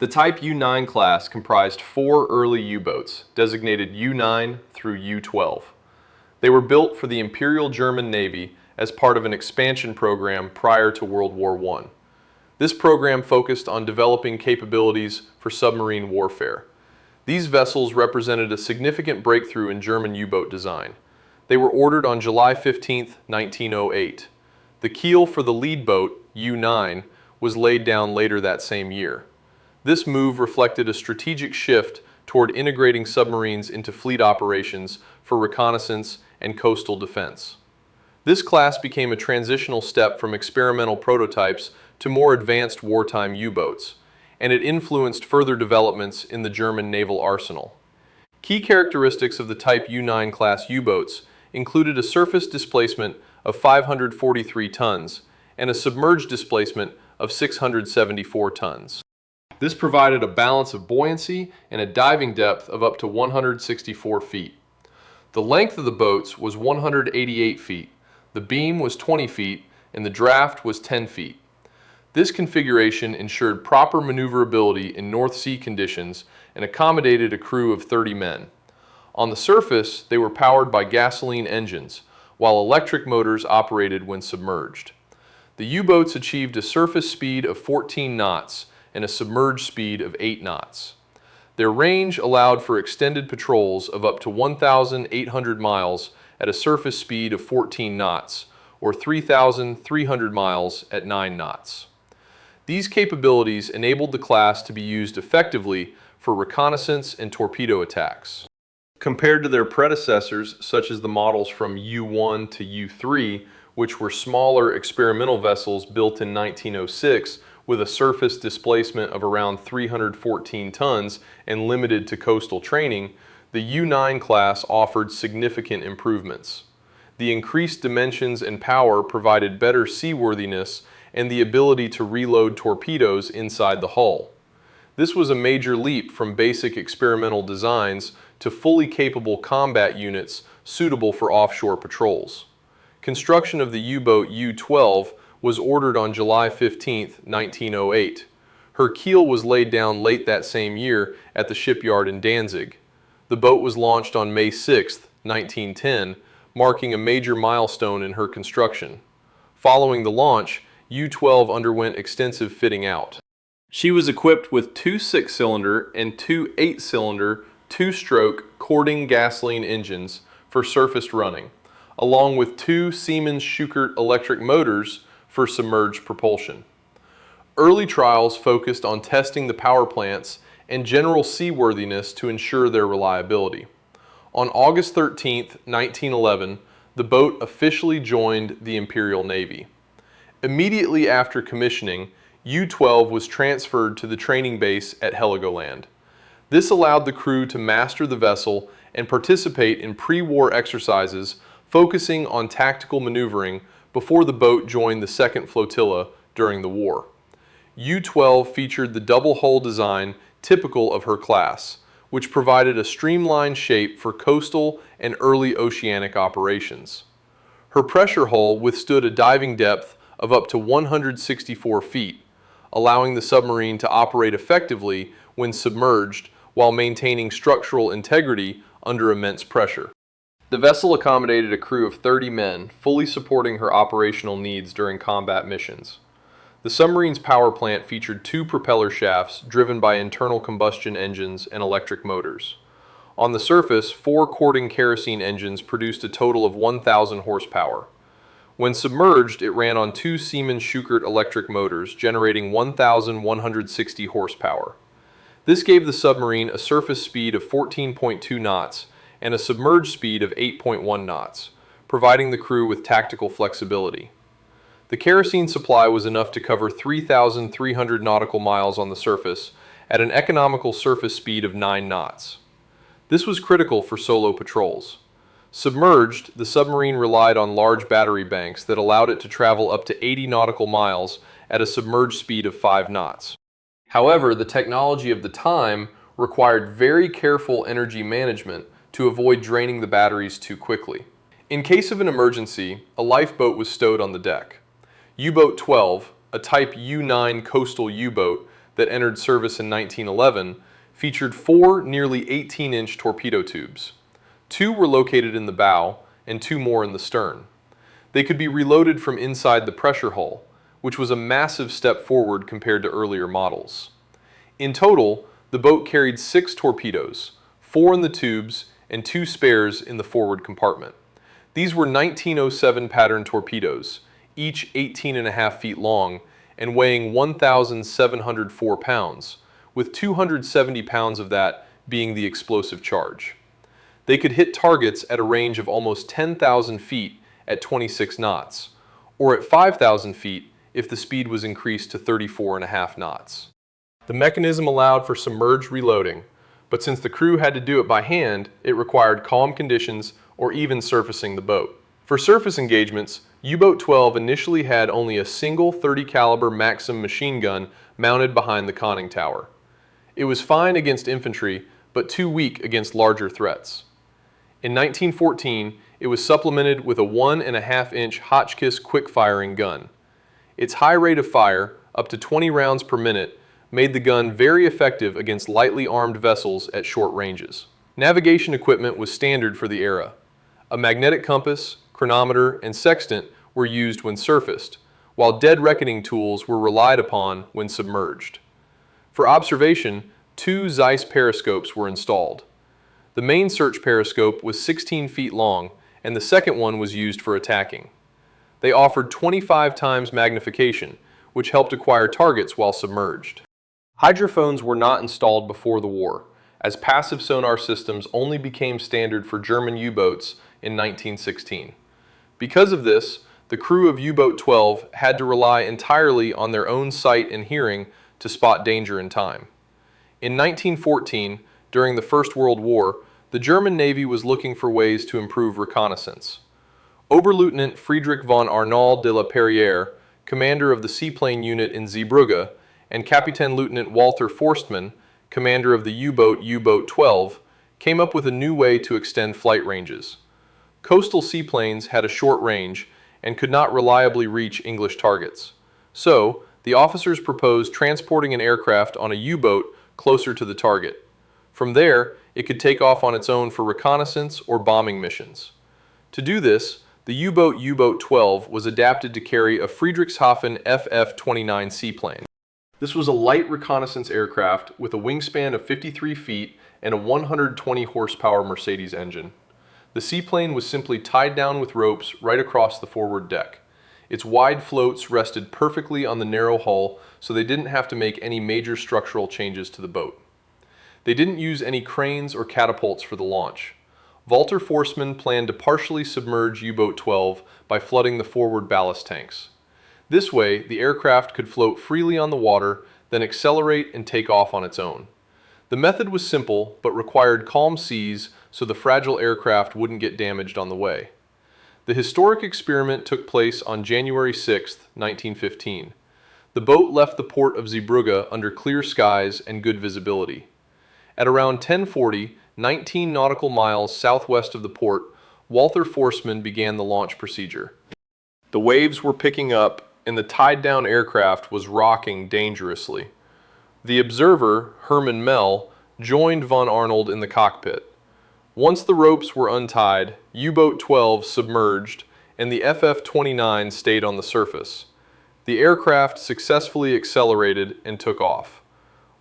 The Type U-9 class comprised 4 early U-boats, designated U-9 through U-12. They were built for the Imperial German Navy as part of an expansion program prior to World War I. This program focused on developing capabilities for submarine warfare. These vessels represented a significant breakthrough in German U-boat design. They were ordered on July 15, 1908. The keel for the lead boat, U-9, was laid down later that same year. This move reflected a strategic shift toward integrating submarines into fleet operations for reconnaissance and coastal defense. This class became a transitional step from experimental prototypes to more advanced wartime U-boats, and it influenced further developments in the German naval arsenal. Key characteristics of the Type U-9 class U-boats included a surface displacement of 543 tons and a submerged displacement of 674 tons. This provided a balance of buoyancy and a diving depth of up to 164 feet. The length of the boats was 188 feet, the beam was 20 feet, and the draft was 10 feet. This configuration ensured proper maneuverability in North Sea conditions and accommodated a crew of 30 men. On the surface, they were powered by gasoline engines, while electric motors operated when submerged. The U-boats achieved a surface speed of 14 knots and a submerged speed of 8 knots. Their range allowed for extended patrols of up to 1,800 miles at a surface speed of 14 knots, or 3,300 miles at 9 knots. These capabilities enabled the class to be used effectively for reconnaissance and torpedo attacks. Compared to their predecessors, such as the models from U-1 to U-3, which were smaller experimental vessels built in 1906 with a surface displacement of around 314 tons and limited to coastal training, the U-9 class offered significant improvements. The increased dimensions and power provided better seaworthiness and the ability to reload torpedoes inside the hull. This was a major leap from basic experimental designs to fully capable combat units suitable for offshore patrols. Construction of the U-boat U-12 was ordered on July 15, 1908. Her keel was laid down late that same year at the shipyard in Danzig. The boat was launched on May 6, 1910, marking a major milestone in her construction. Following the launch, U-12 underwent extensive fitting out. She was equipped with 2 6-cylinder and 2 8-cylinder, 2-stroke Cording gasoline engines for surface running, along with 2 Siemens-Schuckert electric motors for submerged propulsion. Early trials focused on testing the power plants and general seaworthiness to ensure their reliability. On August 13, 1911, the boat officially joined the Imperial Navy. Immediately after commissioning, U-12 was transferred to the training base at Heligoland. This allowed the crew to master the vessel and participate in pre-war exercises focusing on tactical maneuvering before the boat joined the 2nd Flotilla during the war. U-12 featured the double hull design typical of her class, which provided a streamlined shape for coastal and early oceanic operations. Her pressure hull withstood a diving depth of up to 164 feet, allowing the submarine to operate effectively when submerged while maintaining structural integrity under immense pressure. The vessel accommodated a crew of 30 men, fully supporting her operational needs during combat missions. The submarine's power plant featured 2 propeller shafts driven by internal combustion engines and electric motors. On the surface, 4 Cording kerosene engines produced a total of 1,000 horsepower. When submerged, it ran on 2 Siemens-Schuckert electric motors, generating 1,160 horsepower. This gave the submarine a surface speed of 14.2 knots and a submerged speed of 8.1 knots, providing the crew with tactical flexibility. The kerosene supply was enough to cover 3,300 nautical miles on the surface at an economical surface speed of 9 knots. This was critical for solo patrols. Submerged, the submarine relied on large battery banks that allowed it to travel up to 80 nautical miles at a submerged speed of 5 knots. However, the technology of the time required very careful energy management to avoid draining the batteries too quickly. In case of an emergency, a lifeboat was stowed on the deck. U-boat 12, a Type U-9 coastal U-boat that entered service in 1911 featured 4 nearly 18-inch torpedo tubes. 2 were located in the bow and 2 more in the stern. They could be reloaded from inside the pressure hull, which was a massive step forward compared to earlier models. In total, the boat carried 6 torpedoes, 4 in the tubes and 2 spares in the forward compartment. These were 1907 pattern torpedoes, each 18.5 feet long and weighing 1,704 pounds, with 270 pounds of that being the explosive charge. They could hit targets at a range of almost 10,000 feet at 26 knots, or at 5,000 feet if the speed was increased to 34.5 knots. The mechanism allowed for submerged reloading, but since the crew had to do it by hand, it required calm conditions or even surfacing the boat. For surface engagements, U-Boat 12 initially had only a single .30 caliber Maxim machine gun mounted behind the conning tower. It was fine against infantry, but too weak against larger threats. In 1914, it was supplemented with a 1.5-inch Hotchkiss quick-firing gun. Its high rate of fire, up to 20 rounds per minute, made the gun very effective against lightly armed vessels at short ranges. Navigation equipment was standard for the era. A magnetic compass, chronometer, and sextant were used when surfaced, while dead reckoning tools were relied upon when submerged. For observation, 2 Zeiss periscopes were installed. The main search periscope was 16 feet long, and the second one was used for attacking. They offered 25 times magnification, which helped acquire targets while submerged. Hydrophones were not installed before the war, as passive sonar systems only became standard for German U-boats in 1916. Because of this, the crew of U-Boat 12 had to rely entirely on their own sight and hearing to spot danger in time. In 1914, during the First World War, the German Navy was looking for ways to improve reconnaissance. Oberleutnant Friedrich von Arnauld de la Perrière, commander of the seaplane unit in Zeebrugge, and Captain Lieutenant Walter Forstmann, commander of the U-Boat U-Boat 12, came up with a new way to extend flight ranges. Coastal seaplanes had a short range and could not reliably reach English targets. So, the officers proposed transporting an aircraft on a U-boat closer to the target. From there, it could take off on its own for reconnaissance or bombing missions. To do this, the U-Boat U-Boat 12 was adapted to carry a Friedrichshafen FF-29 seaplane. This was a light reconnaissance aircraft with a wingspan of 53 feet and a 120 horsepower Mercedes engine. The seaplane was simply tied down with ropes right across the forward deck. Its wide floats rested perfectly on the narrow hull, so they didn't have to make any major structural changes to the boat. They didn't use any cranes or catapults for the launch. Walter Forstmann planned to partially submerge U-Boat 12 by flooding the forward ballast tanks. This way, the aircraft could float freely on the water, then accelerate and take off on its own. The method was simple, but required calm seas so the fragile aircraft wouldn't get damaged on the way. The historic experiment took place on January 6, 1915. The boat left the port of Zeebrugge under clear skies and good visibility. At around 10:40, 19 nautical miles southwest of the port, Walter Forstmann began the launch procedure. The waves were picking up, and the tied-down aircraft was rocking dangerously. The observer, Hermann Mell, joined von Arnold in the cockpit. Once the ropes were untied, U-Boat 12 submerged, and the FF-29 stayed on the surface. The aircraft successfully accelerated and took off.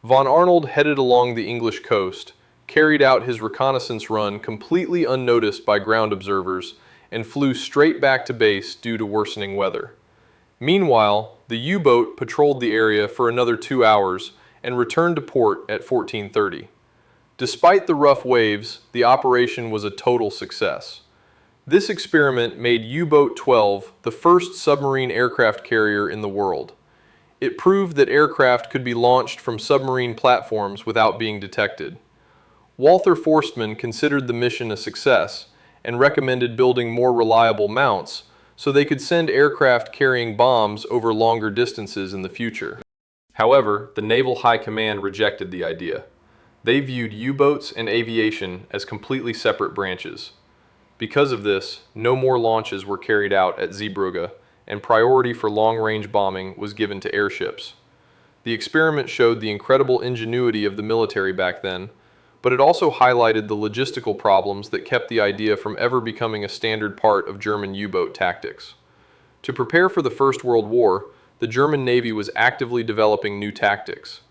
Von Arnold headed along the English coast, carried out his reconnaissance run completely unnoticed by ground observers, and flew straight back to base due to worsening weather. Meanwhile, the U-boat patrolled the area for another 2 hours and returned to port at 14:30. Despite the rough waves, the operation was a total success. This experiment made U-Boat 12 the first submarine aircraft carrier in the world. It proved that aircraft could be launched from submarine platforms without being detected. Walter Forstmann considered the mission a success and recommended building more reliable mounts so they could send aircraft carrying bombs over longer distances in the future. However, the Naval High Command rejected the idea. They viewed U-boats and aviation as completely separate branches. Because of this, no more launches were carried out at Zeebrugge, and priority for long-range bombing was given to airships. The experiment showed the incredible ingenuity of the military back then, but it also highlighted the logistical problems that kept the idea from ever becoming a standard part of German U-boat tactics. To prepare for the First World War, the German Navy was actively developing new tactics.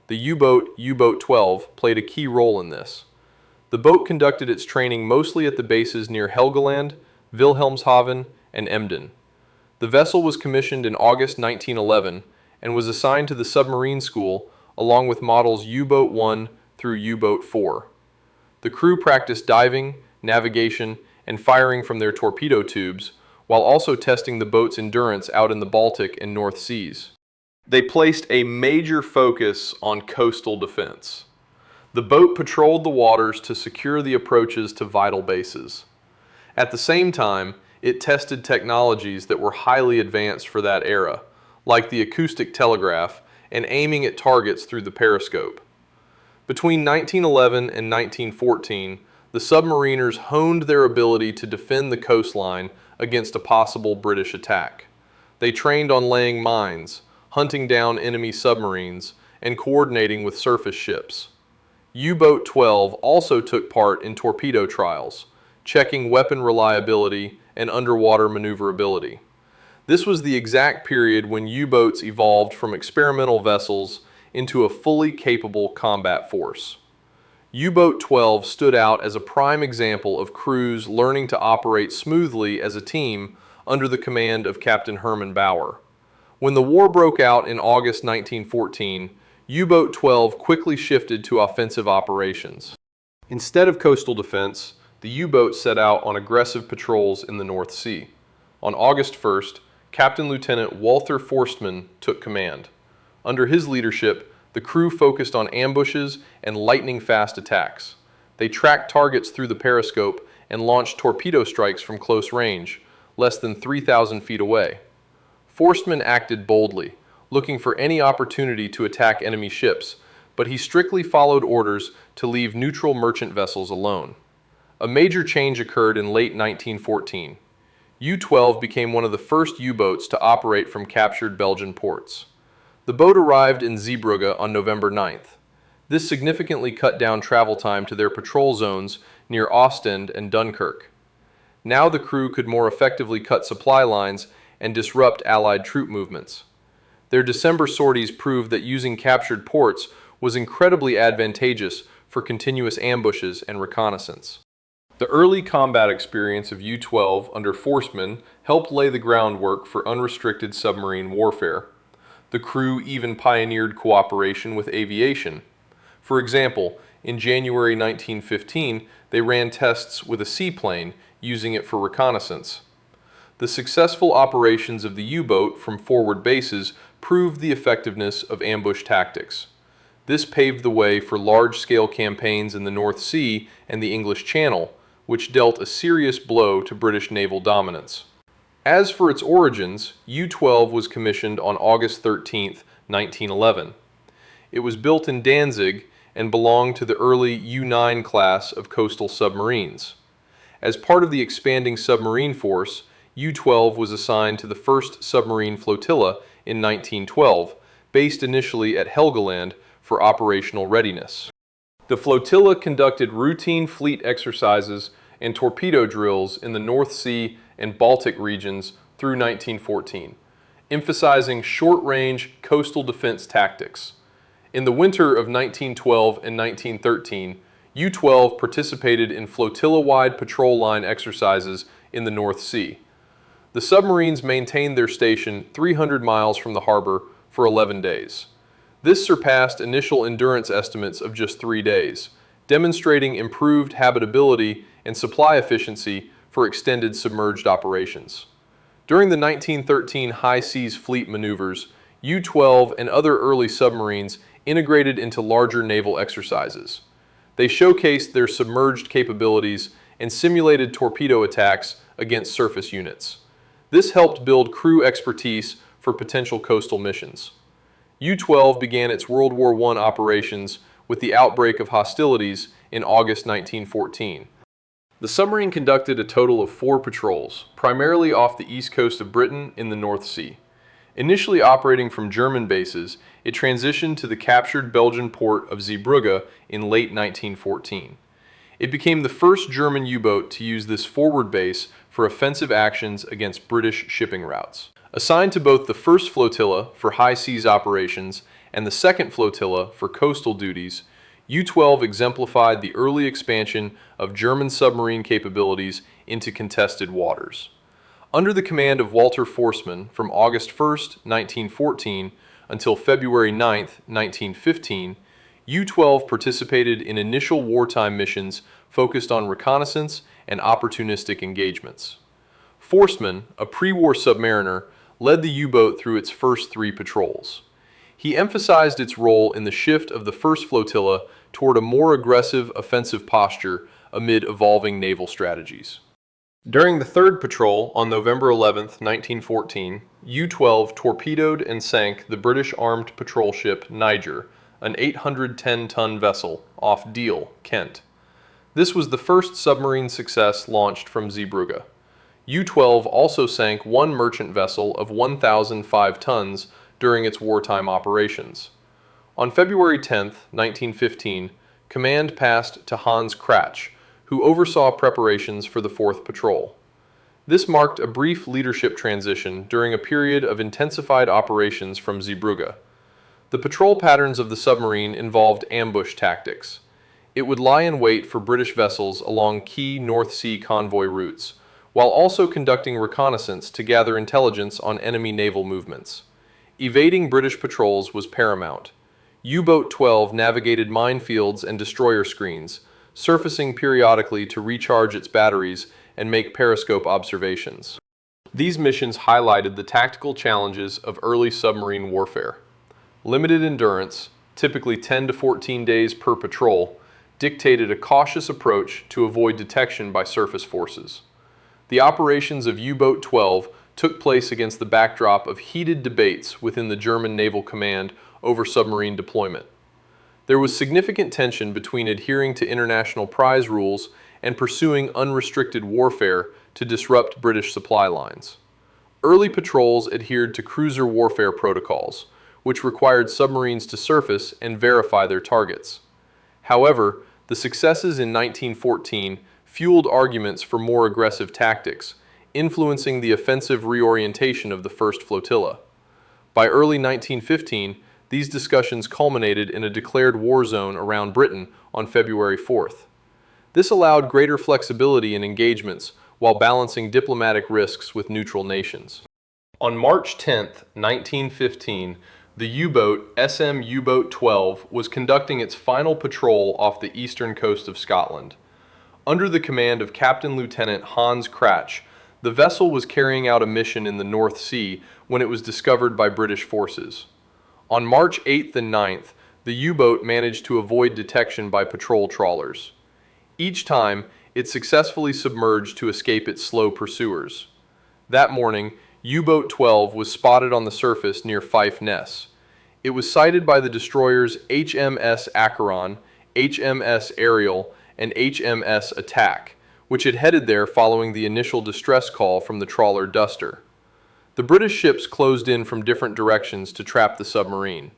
The U-12 played a key role in this. The boat conducted its training mostly at the bases near Helgoland, Wilhelmshaven, and Emden. The vessel was commissioned in August 1911 and was assigned to the submarine school along with models U-boat 1 through U-boat 4. The crew practiced diving, navigation, and firing from their torpedo tubes, while also testing the boat's endurance out in the Baltic and North Seas. They placed a major focus on coastal defense. The boat patrolled the waters to secure the approaches to vital bases. At the same time, it tested technologies that were highly advanced for that era, like the acoustic telegraph and aiming at targets through the periscope. Between 1911 and 1914, the submariners honed their ability to defend the coastline against a possible British attack. They trained on laying mines, hunting down enemy submarines, and coordinating with surface ships. U-boat 12 also took part in torpedo trials, checking weapon reliability and underwater maneuverability. This was the exact period when U-boats evolved from experimental vessels into a fully capable combat force. U-boat 12 stood out as a prime example of crews learning to operate smoothly as a team under the command of Captain Herman Bauer. When the war broke out in August 1914, U-boat 12 quickly shifted to offensive operations. Instead of coastal defense, the U-boat set out on aggressive patrols in the North Sea. On August 1st, Captain Lieutenant Walther Forstmann took command. Under his leadership, the crew focused on ambushes and lightning-fast attacks. They tracked targets through the periscope and launched torpedo strikes from close range, less than 3,000 feet away. Forstmann acted boldly, looking for any opportunity to attack enemy ships, but he strictly followed orders to leave neutral merchant vessels alone. A major change occurred in late 1914. U-12 became one of the first U-boats to operate from captured Belgian ports. The boat arrived in Zeebrugge on November 9th. This significantly cut down travel time to their patrol zones near Ostend and Dunkirk. Now the crew could more effectively cut supply lines and disrupt Allied troop movements. Their December sorties proved that using captured ports was incredibly advantageous for continuous ambushes and reconnaissance. The early combat experience of U-12 under Forstmann helped lay the groundwork for unrestricted submarine warfare. The crew even pioneered cooperation with aviation. For example, in January 1915, they ran tests with a seaplane, using it for reconnaissance. The successful operations of the U-boat from forward bases proved the effectiveness of ambush tactics. This paved the way for large-scale campaigns in the North Sea and the English Channel, which dealt a serious blow to British naval dominance. As for its origins, U-12 was commissioned on August 13, 1911. It was built in Danzig and belonged to the early U-9 class of coastal submarines. As part of the expanding submarine force, U-12 was assigned to the 1st Submarine Flotilla in 1912, based initially at Helgoland for operational readiness. The flotilla conducted routine fleet exercises and torpedo drills in the North Sea and Baltic regions through 1914, emphasizing short-range coastal defense tactics. In the winter of 1912 and 1913, U-12 participated in flotilla-wide patrol line exercises in the North Sea. The submarines maintained their station 300 miles from the harbor for 11 days. This surpassed initial endurance estimates of just 3 days, demonstrating improved habitability and supply efficiency for extended submerged operations. During the 1913 high seas fleet maneuvers, U-12 and other early submarines integrated into larger naval exercises. They showcased their submerged capabilities and simulated torpedo attacks against surface units. This helped build crew expertise for potential coastal missions. U-12 began its World War I operations with the outbreak of hostilities in August 1914. The submarine conducted a total of 4 patrols, primarily off the east coast of Britain in the North Sea. Initially operating from German bases, it transitioned to the captured Belgian port of Zeebrugge in late 1914. It became the first German U-boat to use this forward base for offensive actions against British shipping routes. Assigned to both the 1st Flotilla for high seas operations and the 2nd Flotilla for coastal duties, U-12 exemplified the early expansion of German submarine capabilities into contested waters. Under the command of Walter Forstmann from August 1, 1914 until February 9, 1915, U-12 participated in initial wartime missions focused on reconnaissance and opportunistic engagements. Forstmann, a pre-war submariner, led the U-boat through its first 3 patrols. He emphasized its role in the shift of the 1st Flotilla toward a more aggressive offensive posture amid evolving naval strategies. During the 3rd patrol on November 11, 1914, U-12 torpedoed and sank the British armed patrol ship Niger, an 810-ton vessel, off Deal, Kent. This was the first submarine success launched from Zeebrugge. U-12 also sank one merchant vessel of 1,005 tons during its wartime operations. On February 10, 1915, command passed to Hans Kratsch, who oversaw preparations for the 4th Patrol. This marked a brief leadership transition during a period of intensified operations from Zeebrugge. The patrol patterns of the submarine involved ambush tactics. It would lie in wait for British vessels along key North Sea convoy routes, while also conducting reconnaissance to gather intelligence on enemy naval movements. Evading British patrols was paramount. U-Boat 12 navigated minefields and destroyer screens, surfacing periodically to recharge its batteries and make periscope observations. These missions highlighted the tactical challenges of early submarine warfare. Limited endurance, typically 10 to 14 days per patrol, dictated a cautious approach to avoid detection by surface forces. The operations of U-Boat 12 took place against the backdrop of heated debates within the German Naval Command over submarine deployment. There was significant tension between adhering to international prize rules and pursuing unrestricted warfare to disrupt British supply lines. Early patrols adhered to cruiser warfare protocols, which required submarines to surface and verify their targets. However, the successes in 1914 fueled arguments for more aggressive tactics, influencing the offensive reorientation of the 1st Flotilla. By early 1915, these discussions culminated in a declared war zone around Britain on February 4th. This allowed greater flexibility in engagements while balancing diplomatic risks with neutral nations. On March 10, 1915, the U-boat SM U-Boat 12 was conducting its final patrol off the eastern coast of Scotland. Under the command of Captain Lieutenant Hans Kratsch, the vessel was carrying out a mission in the North Sea when it was discovered by British forces. On March 8th and 9th, the U-boat managed to avoid detection by patrol trawlers. Each time, it successfully submerged to escape its slow pursuers. That morning, U-Boat 12 was spotted on the surface near Fife Ness. It was sighted by the destroyers HMS Acheron, HMS Ariel, and HMS Attack, which had headed there following the initial distress call from the trawler Duster. The British ships closed in from different directions to trap the submarine.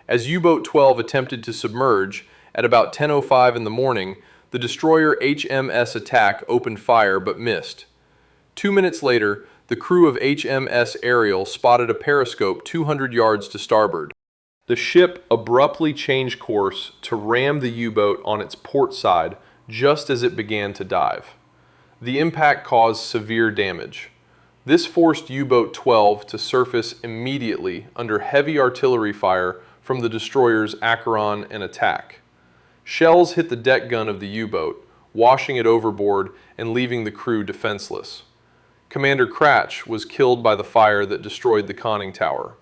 As U-Boat 12 attempted to submerge, at about 10:05 in the morning, the destroyer HMS Attack opened fire but missed. 2 minutes later, the crew of HMS Ariel spotted a periscope 200 yards to starboard. The ship abruptly changed course to ram the U-boat on its port side just as it began to dive. The impact caused severe damage. This forced U-Boat 12 to surface immediately under heavy artillery fire from the destroyers Acheron and Attack. Shells hit the deck gun of the U-boat, washing it overboard and leaving the crew defenseless. Commander Kratsch was killed by the fire that destroyed the conning tower.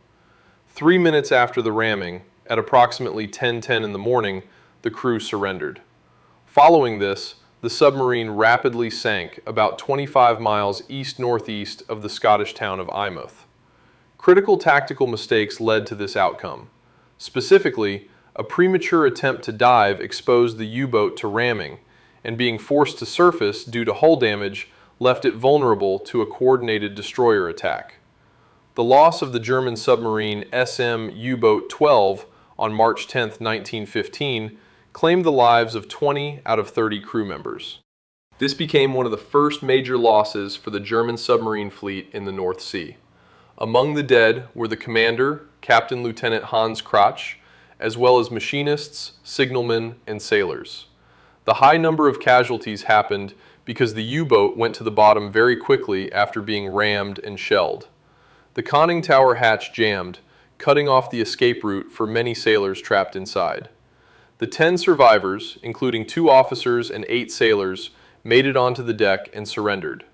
3 minutes after the ramming, at approximately 10:10 in the morning, the crew surrendered. Following this, the submarine rapidly sank about 25 miles east-northeast of the Scottish town of Eyemouth. Critical tactical mistakes led to this outcome. Specifically, a premature attempt to dive exposed the U-boat to ramming, and being forced to surface due to hull damage left it vulnerable to a coordinated destroyer attack. The loss of the German submarine SM U-12 on March 10, 1915, claimed the lives of 20 out of 30 crew members. This became one of the first major losses for the German submarine fleet in the North Sea. Among the dead were the commander, Captain Lieutenant Hans Kratsch, as well as machinists, signalmen, and sailors. The high number of casualties happened because the U-boat went to the bottom very quickly after being rammed and shelled. The conning tower hatch jammed, cutting off the escape route for many sailors trapped inside. The 10 survivors, including 2 officers and 8 sailors, made it onto the deck and surrendered.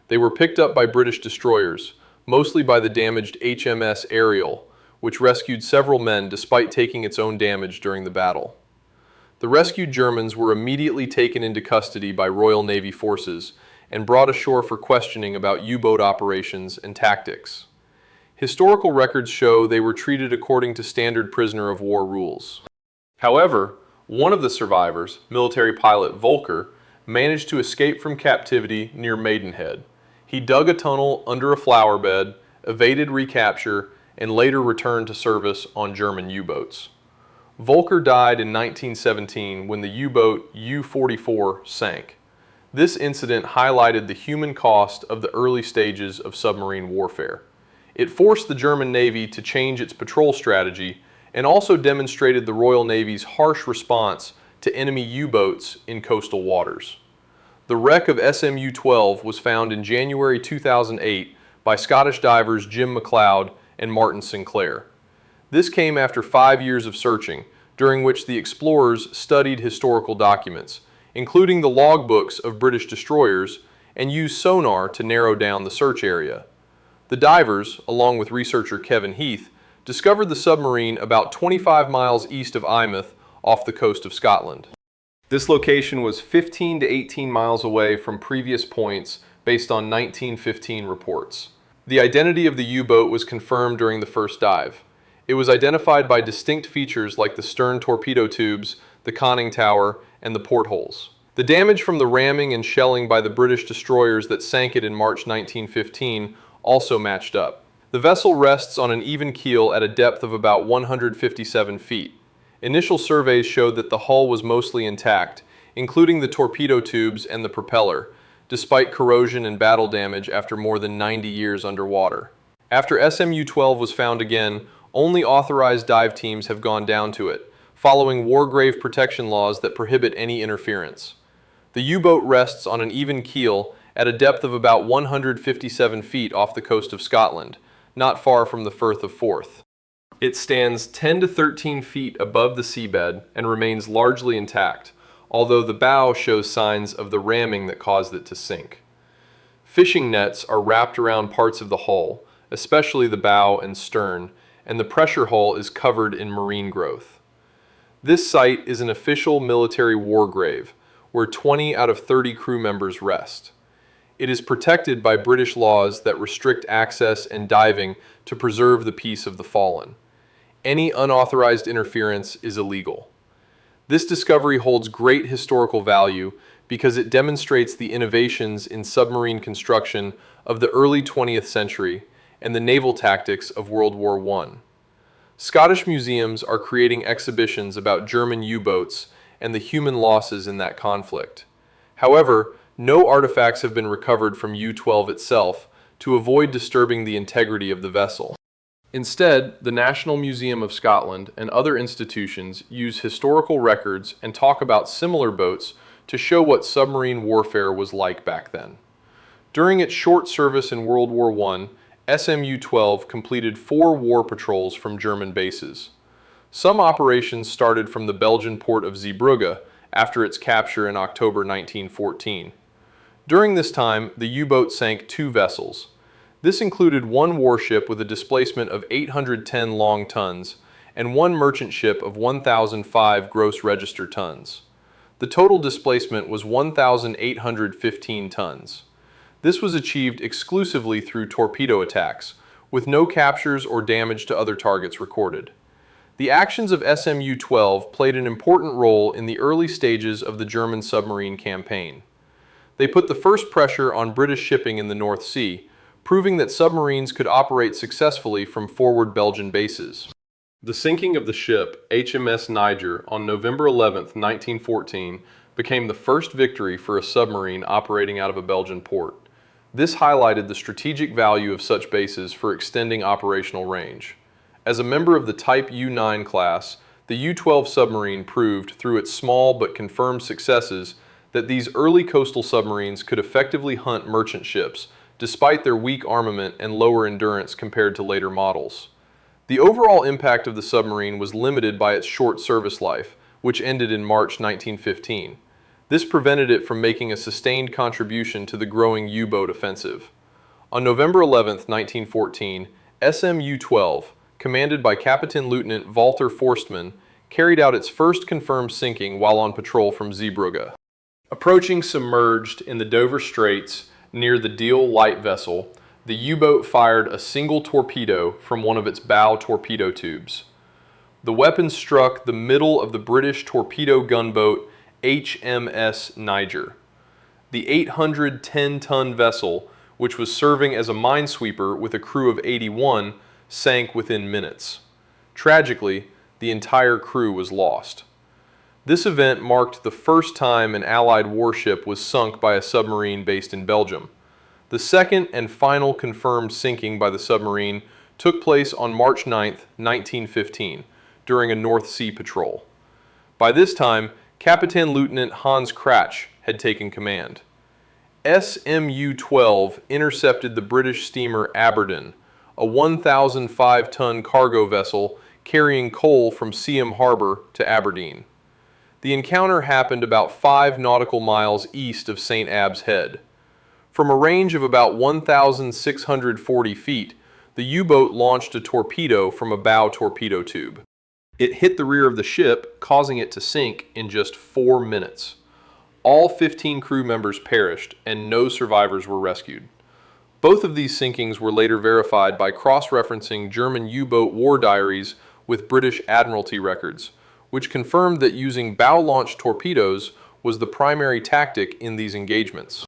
They were picked up by British destroyers, mostly by the damaged HMS Ariel, which rescued several men despite taking its own damage during the battle. The rescued Germans were immediately taken into custody by Royal Navy forces and brought ashore for questioning about U-boat operations and tactics. Historical records show they were treated according to standard prisoner of war rules. However, one of the survivors, military pilot Volker, managed to escape from captivity near Maidenhead. He dug a tunnel under a flower bed, evaded recapture, and later returned to service on German U-boats. Volker died in 1917 when the U-boat U-44 sank. This incident highlighted the human cost of the early stages of submarine warfare. It forced the German Navy to change its patrol strategy and also demonstrated the Royal Navy's harsh response to enemy U-boats in coastal waters. The wreck of SM U-12 was found in January 2008 by Scottish divers Jim McLeod and Martin Sinclair. This came after 5 years of searching, during which the explorers studied historical documents, including the logbooks of British destroyers, and used sonar to narrow down the search area. The divers, along with researcher Kevin Heath, discovered the submarine about 25 miles east of Eyemouth off the coast of Scotland. This location was 15 to 18 miles away from previous points based on 1915 reports. The identity of the U-boat was confirmed during the first dive. It was identified by distinct features like the stern torpedo tubes, the conning tower, and the portholes. The damage from the ramming and shelling by the British destroyers that sank it in March 1915 also matched up. The vessel rests on an even keel at a depth of about 157 feet. Initial surveys showed that the hull was mostly intact, including the torpedo tubes and the propeller, despite corrosion and battle damage after more than 90 years underwater. After SM U-12 was found again, only authorized dive teams have gone down to it, following war grave protection laws that prohibit any interference. The U-boat rests on an even keel at a depth of about 157 feet off the coast of Scotland, not far from the Firth of Forth. It stands 10 to 13 feet above the seabed and remains largely intact, although the bow shows signs of the ramming that caused it to sink. Fishing nets are wrapped around parts of the hull, especially the bow and stern, and the pressure hull is covered in marine growth. This site is an official military war grave, where 20 out of 30 crew members rest. It is protected by British laws that restrict access and diving to preserve the peace of the fallen. Any unauthorized interference is illegal. This discovery holds great historical value because it demonstrates the innovations in submarine construction of the early 20th century and the naval tactics of World War I. Scottish museums are creating exhibitions about German U-boats and the human losses in that conflict. However, no artifacts have been recovered from U-12 itself to avoid disturbing the integrity of the vessel. Instead, the National Museum of Scotland and other institutions use historical records and talk about similar boats to show what submarine warfare was like back then. During its short service in World War I, SM U-12 completed 4 war patrols from German bases. Some operations started from the Belgian port of Zeebrugge after its capture in October 1914. During this time, the U-boat sank 2 vessels. This included 1 warship with a displacement of 810 long tons and 1 merchant ship of 1,005 gross register tons. The total displacement was 1,815 tons. This was achieved exclusively through torpedo attacks, with no captures or damage to other targets recorded. The actions of SM U-12 played an important role in the early stages of the German submarine campaign. They put the first pressure on British shipping in the North Sea, proving that submarines could operate successfully from forward Belgian bases. The sinking of the ship HMS Niger on November 11, 1914, became the first victory for a submarine operating out of a Belgian port. This highlighted the strategic value of such bases for extending operational range. As a member of the Type U-9 class, the U-12 submarine proved through its small but confirmed successes that these early coastal submarines could effectively hunt merchant ships, despite their weak armament and lower endurance compared to later models. The overall impact of the submarine was limited by its short service life, which ended in March 1915. This prevented it from making a sustained contribution to the growing U-boat offensive. On November 11, 1914, SM-U-12, commanded by Captain Lieutenant Walter Forstmann, carried out its first confirmed sinking while on patrol from Zeebrugge. Approaching submerged in the Dover Straits near the Deal light vessel, the U-boat fired a single torpedo from one of its bow torpedo tubes. The weapon struck the middle of the British torpedo gunboat HMS Niger. The 810-ton vessel, which was serving as a minesweeper with a crew of 81, sank within minutes. Tragically, the entire crew was lost. This event marked the first time an Allied warship was sunk by a submarine based in Belgium. The second and final confirmed sinking by the submarine took place on March 9, 1915, during a North Sea patrol. By this time, Captain Lieutenant Hans Kratsch had taken command. SM-U-12 intercepted the British steamer Aberdeen, a 1,005-ton cargo vessel carrying coal from Seaham Harbor to Aberdeen. The encounter happened about 5 nautical miles east of St. Abb's Head. From a range of about 1,640 feet, the U-boat launched a torpedo from a bow torpedo tube. It hit the rear of the ship, causing it to sink in just 4 minutes. All 15 crew members perished, and no survivors were rescued. Both of these sinkings were later verified by cross-referencing German U-boat war diaries with British Admiralty records, which confirmed that using bow-launched torpedoes was the primary tactic in these engagements.